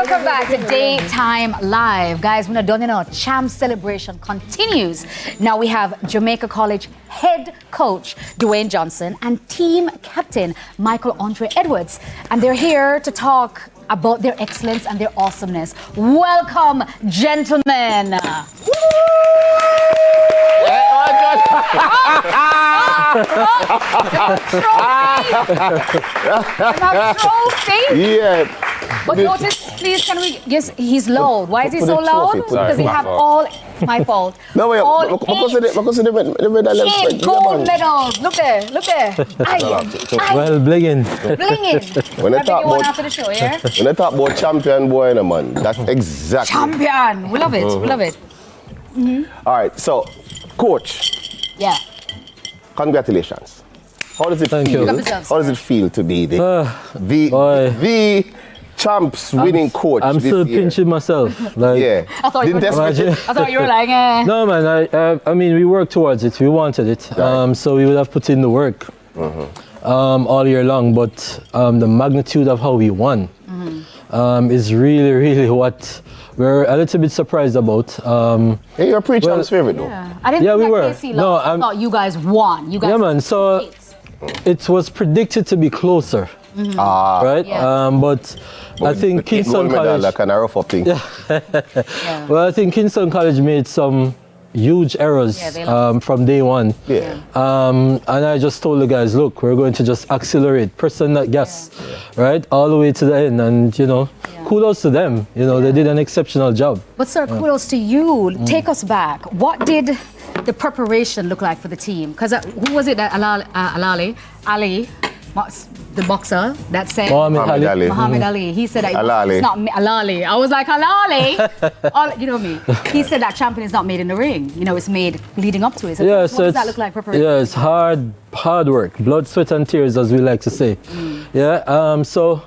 Welcome back to Daytime Live. Guys, we're not done enough. CHAMPS celebration continues. Now we have Jamaica College head coach Dwayne Johnson and team captain Michael Andre Edwards. And they're here to talk about their excellence and their awesomeness. Welcome, gentlemen. Trophy. Yeah. But notice, please, can we guess he's loud. Why is he so loud? Because he have all my fault. No, wait, all because of the medal. 8 gold medals. Look there, look there. Well, blinging. Blinging. When I talk about after the show, yeah? When I talk about champion boy, no, man, that's exactly. Champion. We love it. We love it. All right, so, coach. Yeah. Congratulations. How does it Thank feel? you. How does it feel to be the CHAMPS winning coach? I'm this still year? pinching myself. Like, I thought you were like, No, man. I mean, we worked towards it. We wanted it. So we would have put in the work all year long. But the magnitude of how we won is really, really what we're a little bit surprised about. Hey, you're pre-CHAMPS favorite, though. Yeah, I didn't think we were. KC lost. I thought you guys won. You guys. Yeah, man. So it was predicted to be closer. Right? Yeah. But I think Kingston College... Like kind of rough up thing. Well, I think Kingston College made some huge errors from day one. And I just told the guys, look, we're going to just accelerate, press on that gas, right? All the way to the end. And, you know, kudos to them. You know, they did an exceptional job. But sir, kudos to you. Take us back. What did the preparation look like for the team? Because who was it that Ali, the boxer, that said Muhammad Ali. Muhammad Ali. He said that it's not Alali. I was like, Alali. You know me. He said that champion is not made in the ring. You know, it's made leading up to it. So what does that look like, preparation? Yeah, it's hard work. Blood, sweat and tears, as we like to say. So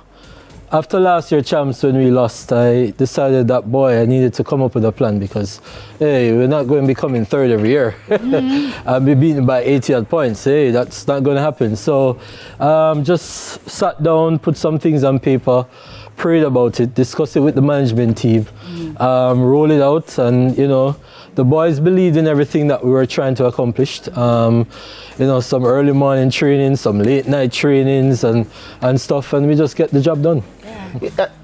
after last year CHAMPS, when we lost, I decided that, boy, I needed to come up with a plan because, hey, we're not going to be coming third every year. I'll be beaten by 80 odd points. Hey, that's not going to happen. So just sat down, put some things on paper, prayed about it, discussed it with the management team, roll it out, and, you know, the boys believed in everything that we were trying to accomplish. You know, some early morning training, some late night trainings and stuff, and we just get the job done.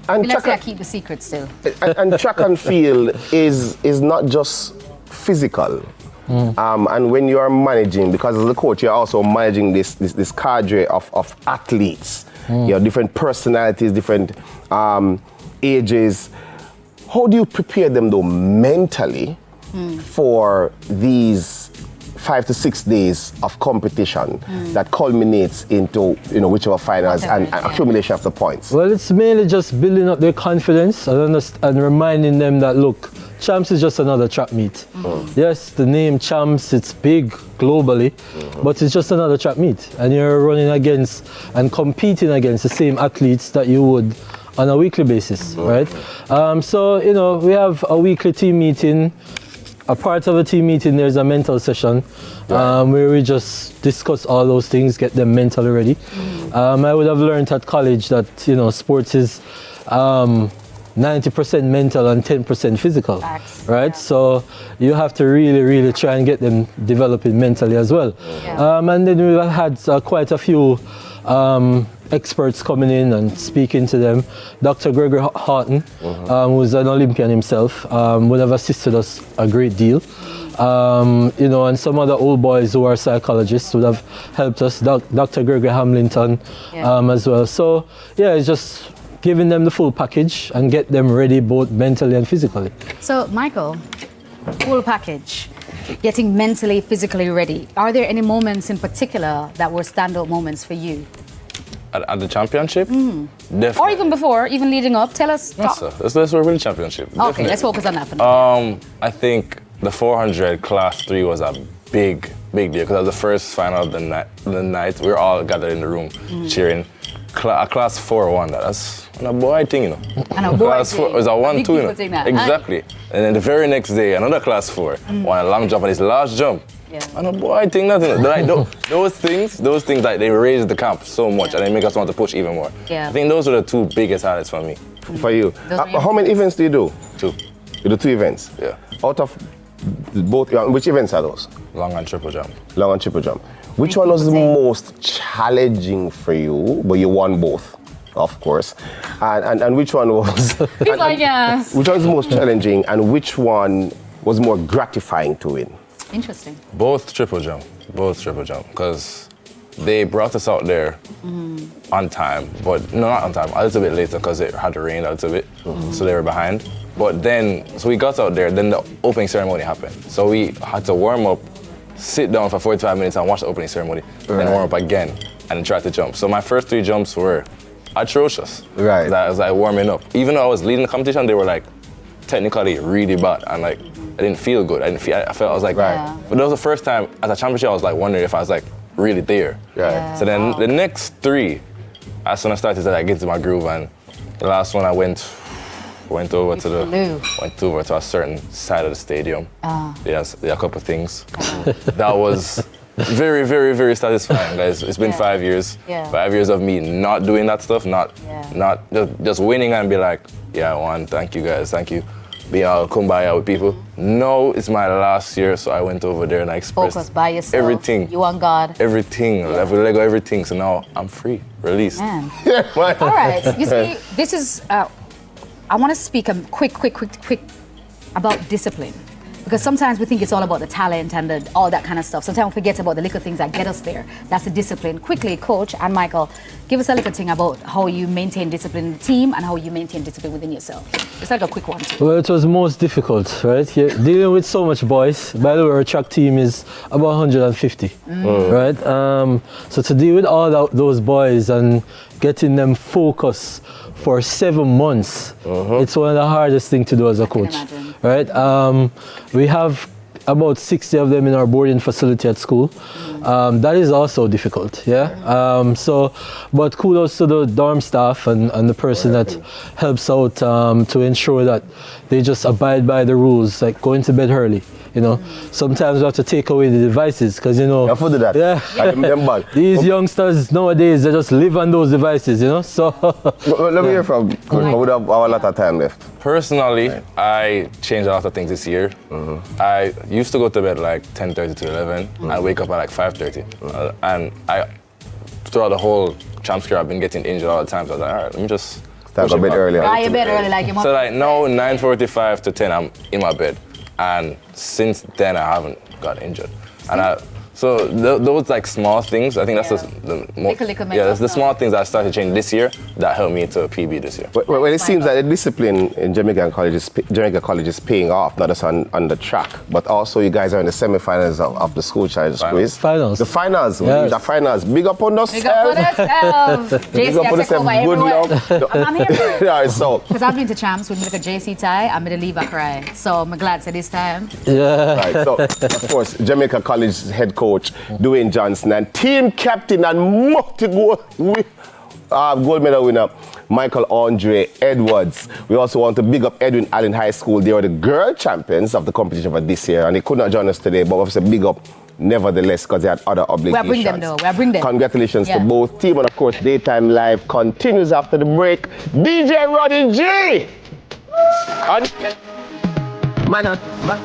And Let's say I keep the secret still. And track and field is not just physical. And when you are managing, because as a coach, you're also managing this cadre of athletes. You know, different personalities, different ages. How do you prepare them though mentally for these 5 to 6 days of competition that culminates into, you know, whichever finals and accumulation of the points? Well, it's mainly just building up their confidence and reminding them that, look, CHAMPS is just another track meet. Yes, the name CHAMPS, it's big globally, but it's just another track meet. And you're running against and competing against the same athletes that you would on a weekly basis, right? So, you know, we have a weekly team meeting. A part of a team meeting, there's a mental session where we just discuss all those things, get them mentally ready. I would have learned at college that, you know, sports is 90% mental and 10% physical, right? So you have to really, really try and get them developing mentally as well. And then we've had quite a few experts coming in and speaking to them. Dr. Gregory Horton, who's an Olympian himself, would have assisted us a great deal. You know, and some other old boys who are psychologists would have helped us. Dr. Gregory Hamilton as well. So yeah, it's just giving them the full package and get them ready both mentally and physically. So Michael, full package. Getting mentally, physically ready. Are there any moments in particular that were standout moments for you? At the championship? Definitely. Or even before, even leading up? Tell us. Yes, sir. Let's win the championship. Okay, Definitely. let's focus on that for now. I think the 400 class 3 was a big deal because it was the first final of the night. We were all gathered in the room cheering. A class 4 won that. That's a boy thing, you know. And a boy class 4 was a 1-2, you know. Exactly. And then the very next day, another class 4 won a long jump, and his last jump. And a boy thing, nothing. Like, those things, like, they raised the camp so much, and they make us want to push even more. I think those are the 2 biggest highlights for me. for you. Those are your How many events do you do? 2. You do 2 events. Yeah. Out of both, which events are those? Long and triple jump. Long and triple jump. Which one was the most challenging for you? But you won both, of course. And which one was? He's like, yes. Which one was the most challenging, and which one was more gratifying to win? Interesting. Both triple jump. Because they brought us out there on time, but no, not on time, a little bit later because it had rained a little bit, so they were behind. But then, so we got out there, then the opening ceremony happened. So we had to warm up, sit down for 45 minutes and watch the opening ceremony, then warm up again, and then try to jump. So my first 3 jumps were atrocious. Right. I was like warming up. Even though I was leading the competition, they were like technically really bad, and like I didn't feel good. I felt I was like, Right. But that was the first time at a championship I was like wondering if I was like really there. Right. Yeah. So then the next 3, as soon as I started to like get into my groove, and the last one I went over to a certain side of the stadium. Yes, there are a couple of things. That was very, very, very satisfying, guys. It's been 5 years. Yeah. 5 years of me not doing that stuff, not just winning and be like, yeah, I won. Thank you, guys. Thank you. Being all kumbaya with people. No, it's my last year, so I went over there and I expressed Focus by yourself. everything. You want God. Everything. Lego, everything. So now I'm free, released. Man. All right. You see, this is. I want to speak quick about discipline. Because sometimes we think it's all about the talent and all that kind of stuff. Sometimes we forget about the little things that get us there. That's the discipline. Quickly, Coach and Michael, give us a little thing about how you maintain discipline in the team and how you maintain discipline within yourself. It's like a quick one. Well, it was most difficult, right? You're dealing with so much boys. By the way, our track team is about 150, right? So to deal with all those boys and getting them focused for 7 months, it's one of the hardest things to do as a coach, right? We have about 60 of them in our boarding facility at school. That is also difficult, yeah? But kudos to the dorm staff and the person that helps out to ensure that they just abide by the rules, like going to bed early. You know, sometimes we have to take away the devices because, you know, do that. Yeah, these youngsters nowadays, they just live on those devices, you know, so. Let me hear from Coach, we have a lot of time left. Personally, I changed a lot of things this year. I used to go to bed like 10:30 to 11. I wake up at like 5:30. And throughout the whole champs career, I've been getting injured all the time. So I was like, all right, let me just start a bit earlier. Try a bit early, like your mom. So like now, 9:45 to 10, I'm in my bed. And since then, I haven't got injured. And so those like small things, I think that's the most, that's the small things that I started changing this year that helped me to PB this year. Well, it seems that the discipline in Jamaica College is paying off, not just on the track, but also you guys are in the semi-finals of the school challenge quiz. Finals. The finals. Yes. The finals. Big up on yourself. Big up on yourself. Big up on yourself. Good luck. I'm here for it. Yeah, so. Because I've been to champs with like a JC tie, I'm going to leave a cry. So I'm glad to this time. Yeah. Right, so, of course, Jamaica College head coach, Dwayne Johnson, and team captain and multi-gold gold medal winner, Michael Andre Edwards. We also want to big up Edwin Allen High School. They are the girl champions of the competition for this year, and they could not join us today, but obviously big up nevertheless because they had other obligations. We'll bring them though. We'll bring them. Congratulations to both team, and of course, Daytime Live continues after the break. DJ Roddy G! Man up, one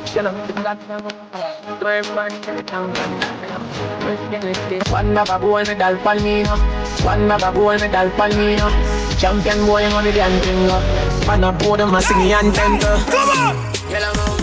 map gold medal for me, one map gold medal for me. Champion boy on the damn thing. Man up, put them a singing and temper. Come on!